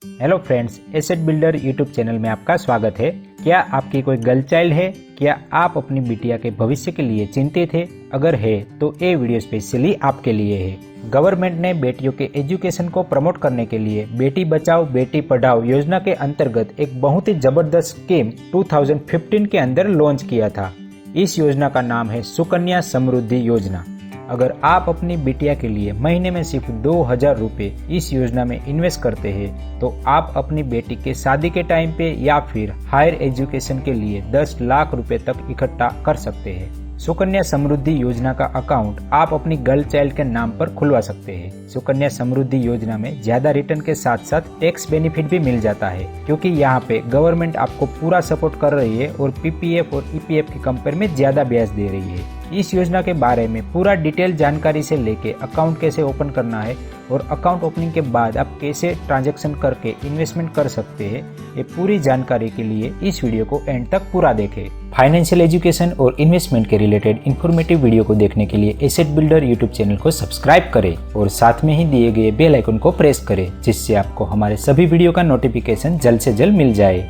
Hello friends, asset builder YouTube channel में आपका स्वागत है। क्या आपकी कोई गर्ल चाइल्ड है? क्या आप अपनी बिटिया के भविष्य के लिए चिंतित है? अगर है तो ये वीडियो स्पेशली आपके लिए है। गवर्नमेंट ने बेटियों के एजुकेशन को प्रमोट करने के लिए बेटी बचाओ बेटी पढ़ाओ योजना के अंतर्गत एक बहुत ही जबरदस्त स्कीम 2015 के अंदर लॉन्च किया था। इस योजना का नाम है सुकन्या समृद्धि योजना। अगर आप अपनी बिटिया के लिए महीने में सिर्फ 2000 रुपये इस योजना में इन्वेस्ट करते हैं तो आप अपनी बेटी के शादी के टाइम पे या फिर हायर एजुकेशन के लिए 10 लाख रुपए तक इकट्ठा कर सकते हैं। सुकन्या समृद्धि योजना का अकाउंट आप अपनी गर्ल चाइल्ड के नाम पर खुलवा सकते हैं। सुकन्या समृद्धि योजना में ज्यादा रिटर्न के साथ साथ टैक्स बेनिफिट भी मिल जाता है, क्योंकि यहाँ पे गवर्नमेंट आपको पूरा सपोर्ट कर रही है और पीपीएफ और ईपीएफ की कंपेयर में ज्यादा ब्याज दे रही है। इस योजना के बारे में पूरा डिटेल जानकारी से लेके अकाउंट कैसे ओपन करना है और अकाउंट ओपनिंग के बाद आप कैसे ट्रांजैक्शन करके इन्वेस्टमेंट कर सकते हैं, ये पूरी जानकारी के लिए इस वीडियो को एंड तक पूरा देखें। फाइनेंशियल एजुकेशन और इन्वेस्टमेंट के रिलेटेड इन्फॉर्मेटिव वीडियो को देखने के लिए एसेट बिल्डर यूट्यूब चैनल को सब्सक्राइब करें और साथ में ही दिए गए बेल आइकन को प्रेस करें, जिससे आपको हमारे सभी वीडियो का नोटिफिकेशन जल्द से जल्द मिल जाए।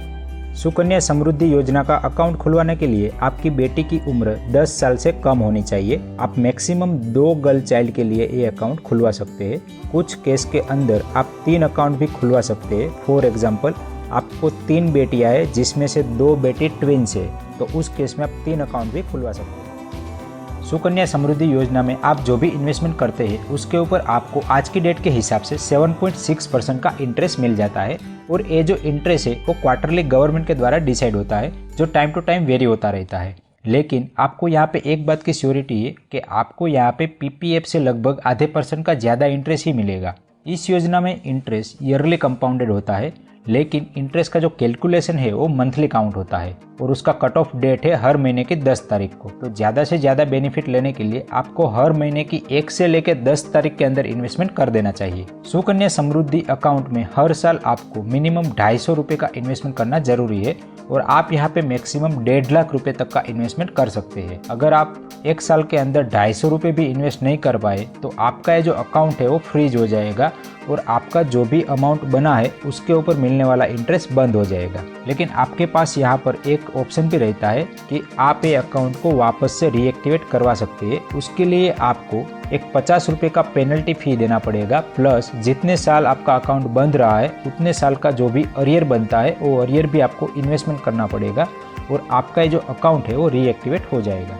सुकन्या समृद्धि योजना का अकाउंट खुलवाने के लिए आपकी बेटी की उम्र 10 साल से कम होनी चाहिए। आप मैक्सिमम 2 गर्ल चाइल्ड के लिए ये अकाउंट खुलवा सकते हैं। कुछ केस के अंदर आप 3 अकाउंट भी खुलवा सकते हैं। फॉर एग्जांपल, आपको 3 बेटियां हैं जिसमें से 2 बेटी ट्विंस है, तो उस केस में आप 3 अकाउंट भी खुलवा सकते हैं। सुकन्या समृद्धि योजना में आप जो भी इन्वेस्टमेंट करते हैं उसके ऊपर आपको आज की डेट के हिसाब से 7.6% का इंटरेस्ट मिल जाता है, और ये जो इंटरेस्ट है वो क्वार्टरली गवर्नमेंट के द्वारा डिसाइड होता है, जो टाइम टू टाइम वेरी होता रहता है। लेकिन आपको यहाँ पे एक बात की श्योरिटी है कि आपको यहाँ पे पीपीएफ से लगभग आधे % का ज़्यादा इंटरेस्ट ही मिलेगा। इस योजना में इंटरेस्ट ईयरली कंपाउंडेड होता है, लेकिन इंटरेस्ट का जो कैलकुलेशन है वो मंथली काउंट होता है और उसका कट ऑफ डेट है हर महीने की 10 तारीख को। तो ज़्यादा से ज़्यादा बेनिफिट लेने के लिए आपको हर महीने की 1 से लेकर 10 तारीख के अंदर इन्वेस्टमेंट कर देना चाहिए। सुकन्या समृद्धि अकाउंट में हर साल आपको मिनिमम 250 रुपये का इन्वेस्टमेंट करना जरूरी है, और आप यहाँ पे मैक्सिमम 1.5 लाख रुपए तक का इन्वेस्टमेंट कर सकते हैं। अगर आप 1 साल के अंदर 250 रुपये भी इन्वेस्ट नहीं कर पाए तो आपका ये जो अकाउंट है वो फ्रीज हो जाएगा और आपका जो भी अमाउंट बना है उसके ऊपर मिलने वाला इंटरेस्ट बंद हो जाएगा। लेकिन आपके पास यहाँ पर एक ऑप्शन भी रहता है कि आप ये अकाउंट को वापस से रीएक्टिवेट करवा सकते हैं। उसके लिए आपको एक 50 रुपये का पेनल्टी फी देना पड़ेगा, प्लस जितने साल आपका अकाउंट बंद रहा है उतने साल का जो भी अरियर बनता है वो अरियर भी आपको इन्वेस्टमेंट करना पड़ेगा और आपका ये जो अकाउंट है वो रीएक्टिवेट हो जाएगा।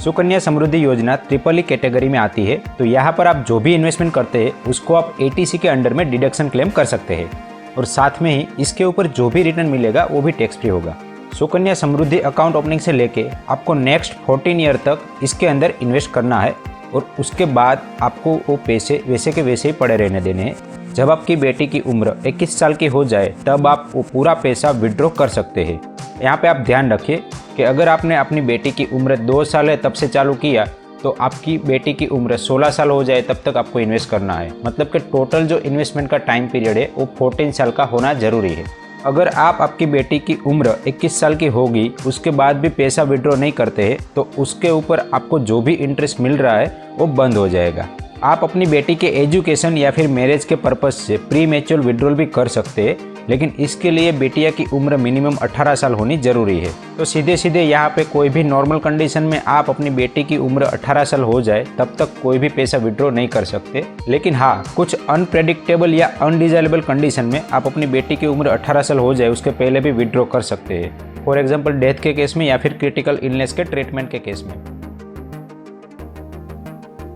सुकन्या समृद्धि योजना ट्रिपल कैटेगरी में आती है, तो यहाँ पर आप जो भी इन्वेस्टमेंट करते हैं उसको आप एटीसी के अंडर में डिडक्शन क्लेम कर सकते हैं, और साथ में ही इसके ऊपर जो भी रिटर्न मिलेगा वो भी टैक्स फ्री होगा। सुकन्या समृद्धि अकाउंट ओपनिंग से लेके आपको नेक्स्ट 14 ईयर तक इसके अंदर इन्वेस्ट करना है, और उसके बाद आपको वो पैसे वैसे के वैसे ही पड़े रहने देने हैं। जब आपकी बेटी की उम्र 21 साल की हो जाए तब आप वो पूरा पैसा विड्रॉ कर सकते हैं। यहाँ पे आप ध्यान रखिए कि अगर आपने अपनी बेटी की उम्र 2 साल है तब से चालू किया तो आपकी बेटी की उम्र 16 साल हो जाए तब तक आपको इन्वेस्ट करना है। मतलब कि टोटल जो इन्वेस्टमेंट का टाइम पीरियड है वो 14 साल का होना जरूरी है। अगर आप आपकी बेटी की उम्र 21 साल की होगी उसके बाद भी पैसा विड्रॉ नहीं करते हैं तो उसके ऊपर आपको जो भी इंटरेस्ट मिल रहा है वो बंद हो जाएगा। आप अपनी बेटी के एजुकेशन या फिर मैरिज के पर्पज़ से प्री मैच्योर विड्रॉल भी कर सकते हैं, लेकिन इसके लिए बेटिया की उम्र मिनिमम 18 साल होनी जरूरी है। तो सीधे सीधे यहाँ पे कोई भी नॉर्मल कंडीशन में आप अपनी बेटी की उम्र 18 साल हो जाए तब तक कोई भी पैसा विड्रॉ नहीं कर सकते। लेकिन हाँ, कुछ अनप्रेडिक्टेबल या अनडिजायरेबल कंडीशन में आप अपनी बेटी की उम्र 18 साल हो जाए उसके पहले भी विड्रॉ कर सकते हैं। फॉर एग्जाम्पल, डेथ के केस में या फिर क्रिटिकल इलनेस के ट्रीटमेंट के केस में।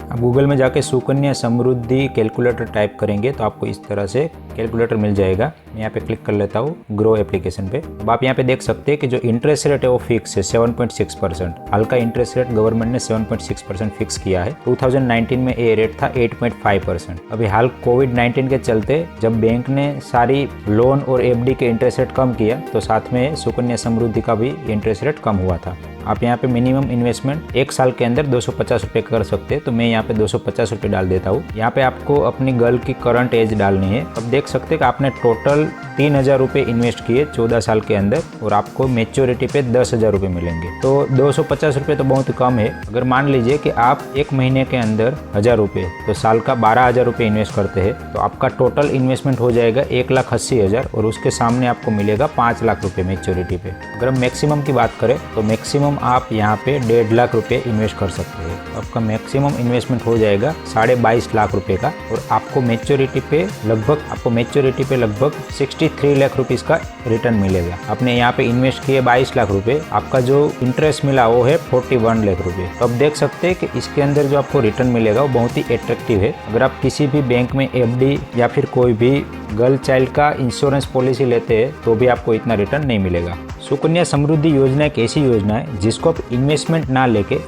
आप गूगल में जाके सुकन्या समृद्धि कैलकुलेटर टाइप करेंगे तो आपको इस तरह से कैलकुलेटर मिल जाएगा। मैं यहाँ पे क्लिक कर लेता हूँ ग्रो एप्लीकेशन पे। अब आप यहाँ पे देख सकते हैं कि जो इंटरेस्ट रेट है वो फिक्स है 7.6%। हाल का इंटरेस्ट रेट गवर्नमेंट ने 7.6% फिक्स किया है। 2019 में ये रेट था 8.5%। अभी हाल कोविड-19 के चलते जब बैंक ने सारी लोन और एफडी के इंटरेस्ट रेट कम किया तो साथ में सुकन्या समृद्धि का भी इंटरेस्ट रेट कम हुआ था। आप यहाँ पे मिनिमम इन्वेस्टमेंट 1 साल के अंदर 250 रुपये कर सकते हैं। तो मैं यहाँ पे 250 रुपये डाल देता हूँ। यहाँ पे आपको अपनी गर्ल की करंट एज डालनी है। अब देख सकते हैं कि आपने टोटल 3000 रुपये इन्वेस्ट किए 14 साल के अंदर और आपको मेच्योरिटी पे 10,000 रुपये मिलेंगे। तो 250 रुपये तो बहुत कम है। अगर मान लीजिए कि आप 1 महीने के अंदर 1000 रुपये तो साल का 12,000 रुपये इन्वेस्ट करते हैं तो आपका टोटल इन्वेस्टमेंट हो जाएगा 1,80,000 और उसके सामने आपको मिलेगा 5 लाख रुपये मेच्योरिटी पे। अगर हम मैक्सिमम की बात करें तो मैक्सिमम आप यहाँ पे 1.5 लाख रुपये इन्वेस्ट कर सकते हैं। आपका मैक्सिमम इन्वेस्टमेंट हो जाएगा 22.5 लाख रुपये का और आपको मेच्योरिटी पे लगभग 63 लाख रुपीस का रिटर्न मिलेगा। आपने यहाँ पे इन्वेस्ट किए 22 लाख रुपए, आपका जो इंटरेस्ट मिला वो है 41 लाख रुपए। तो अब देख सकते हैं कि इसके अंदर जो आपको रिटर्न मिलेगा वो बहुत ही अट्रैक्टिव है। अगर आप किसी भी बैंक में एफडी या फिर कोई भी गर्ल चाइल्ड का इंश्योरेंस पॉलिसी लेते हैं तो भी आपको इतना रिटर्न नहीं मिलेगा। सुकन्या समृद्धि योजना एक ऐसी योजना है जिसको आप इन्वेस्टमेंट ना लेके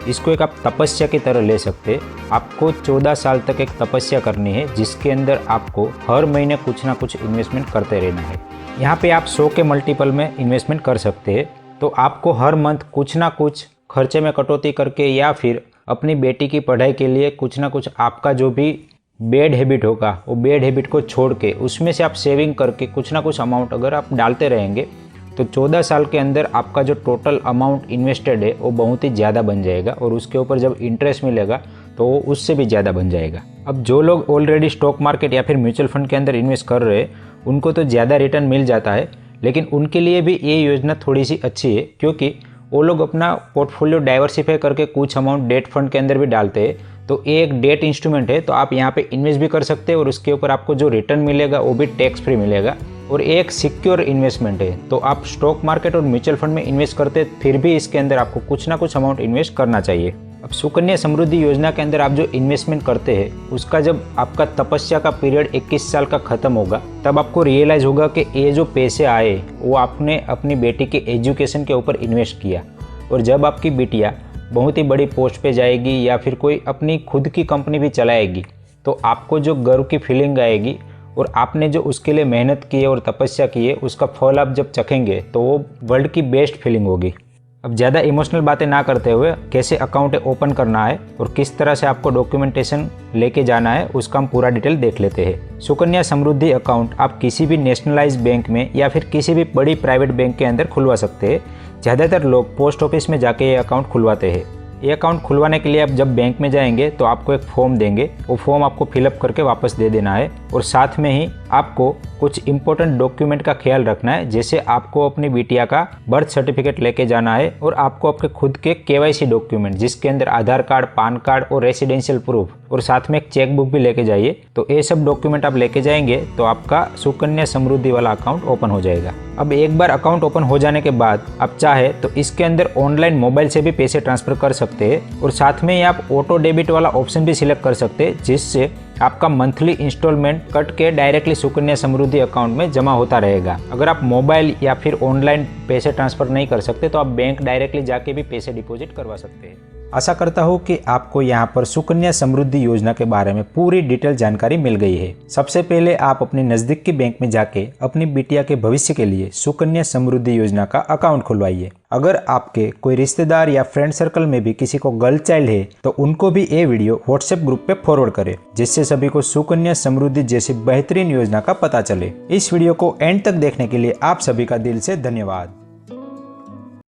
इसको एक आप तपस्या की तरह ले सकते हैं। आपको 14 साल तक एक तपस्या करनी है जिसके अंदर आपको हर महीने कुछ ना कुछ इन्वेस्टमेंट करते रहना है। यहाँ पे आप 100 के मल्टीपल में इन्वेस्टमेंट कर सकते हैं। तो आपको हर मंथ कुछ ना कुछ खर्चे में कटौती करके या फिर अपनी बेटी की पढ़ाई के लिए कुछ ना कुछ आपका जो भी बैड हैबिट होगा वो बैड हैबिट को छोड़ के उसमें से आप सेविंग करके कुछ ना कुछ अमाउंट अगर आप डालते रहेंगे तो 14 साल के अंदर आपका जो टोटल अमाउंट इन्वेस्टेड है वो बहुत ही ज़्यादा बन जाएगा और उसके ऊपर जब इंटरेस्ट मिलेगा तो वो उससे भी ज़्यादा बन जाएगा। अब जो लोग ऑलरेडी स्टॉक मार्केट या फिर म्यूचुअल फंड के अंदर इन्वेस्ट कर रहे हैं उनको तो ज़्यादा रिटर्न मिल जाता है, लेकिन उनके लिए भी ये योजना थोड़ी सी अच्छी है क्योंकि वो लोग अपना पोर्टफोलियो डाइवर्सिफाई करके कुछ अमाउंट डेट फंड के अंदर भी डालते हैं। तो ये एक डेट इंस्ट्रूमेंट है तो आप यहाँ पे इन्वेस्ट भी कर सकते हैं और उसके ऊपर आपको जो रिटर्न मिलेगा वो भी टैक्स फ्री मिलेगा और एक सिक्योर इन्वेस्टमेंट है। तो आप स्टॉक मार्केट और म्यूचुअल फंड में इन्वेस्ट करते फिर भी इसके अंदर आपको कुछ ना कुछ अमाउंट इन्वेस्ट करना चाहिए। अब सुकन्या समृद्धि योजना के अंदर आप जो इन्वेस्टमेंट करते हैं उसका जब आपका तपस्या का पीरियड 21 साल का खत्म होगा तब आपको रियलाइज़ होगा कि ये जो पैसे आए वो आपने अपनी बेटी के एजुकेशन के ऊपर इन्वेस्ट किया। और जब आपकी बिटिया बहुत ही बड़ी पोस्ट पे जाएगी या फिर कोई अपनी खुद की कंपनी भी चलाएगी तो आपको जो गर्व की फीलिंग आएगी और आपने जो उसके लिए मेहनत की है और तपस्या की है उसका फल आप जब चखेंगे तो वो वर्ल्ड की बेस्ट फीलिंग होगी। अब ज़्यादा इमोशनल बातें ना करते हुए कैसे अकाउंट ओपन करना है और किस तरह से आपको डॉक्यूमेंटेशन लेके जाना है उसका हम पूरा डिटेल देख लेते हैं। सुकन्या समृद्धि अकाउंट आप किसी भी नेशनलाइज्ड बैंक में या फिर किसी भी बड़ी प्राइवेट बैंक के अंदर खुलवा सकते हैं। ज़्यादातर लोग पोस्ट ऑफिस में जाके ये अकाउंट खुलवाते हैं। ये अकाउंट खुलवाने के लिए आप जब बैंक में जाएंगे तो आपको एक फॉर्म देंगे, वो फॉर्म आपको फिलअप करके वापस दे देना है और साथ में ही आपको कुछ इंपॉर्टेंट डॉक्यूमेंट का ख्याल रखना है। जैसे आपको अपनी बिटिया का बर्थ सर्टिफिकेट लेके जाना है और आपको आपके खुद के केवाईसी डॉक्यूमेंट जिसके अंदर आधार कार्ड, पान कार्ड और रेसिडेंशियल प्रूफ और साथ में एक चेक बुक भी लेके जाइए। तो ये सब डॉक्यूमेंट आप लेके जाएंगे तो आपका सुकन्या समृद्धि वाला अकाउंट ओपन हो जाएगा। अब एक बार अकाउंट ओपन हो जाने के बाद आप चाहे तो इसके अंदर ऑनलाइन मोबाइल से भी पैसे ट्रांसफर कर सकते हैं और साथ में ही आप ऑटो डेबिट वाला ऑप्शन भी सिलेक्ट कर सकते हैं जिससे आपका मंथली इंस्टॉलमेंट कट के डायरेक्टली सुकन्या समृद्धि अकाउंट में जमा होता रहेगा। अगर आप मोबाइल या फिर ऑनलाइन पैसे ट्रांसफर नहीं कर सकते तो आप बैंक डायरेक्टली जाके भी पैसे डिपॉजिट करवा सकते हैं। आशा करता हूँ कि आपको यहाँ पर सुकन्या समृद्धि योजना के बारे में पूरी डिटेल जानकारी मिल गई है। सबसे पहले आप अपने नज़दीक के बैंक में जाके अपनी बिटिया के भविष्य के लिए सुकन्या समृद्धि योजना का अकाउंट खुलवाइए। अगर आपके कोई रिश्तेदार या फ्रेंड सर्कल में भी किसी को गर्ल चाइल्ड है तो उनको भी ये वीडियो व्हाट्सएप ग्रुप पे फॉरवर्ड करें जिससे सभी को सुकन्या समृद्धि जैसी बेहतरीन योजना का पता चले। इस वीडियो को एंड तक देखने के लिए आप सभी का दिल से धन्यवाद।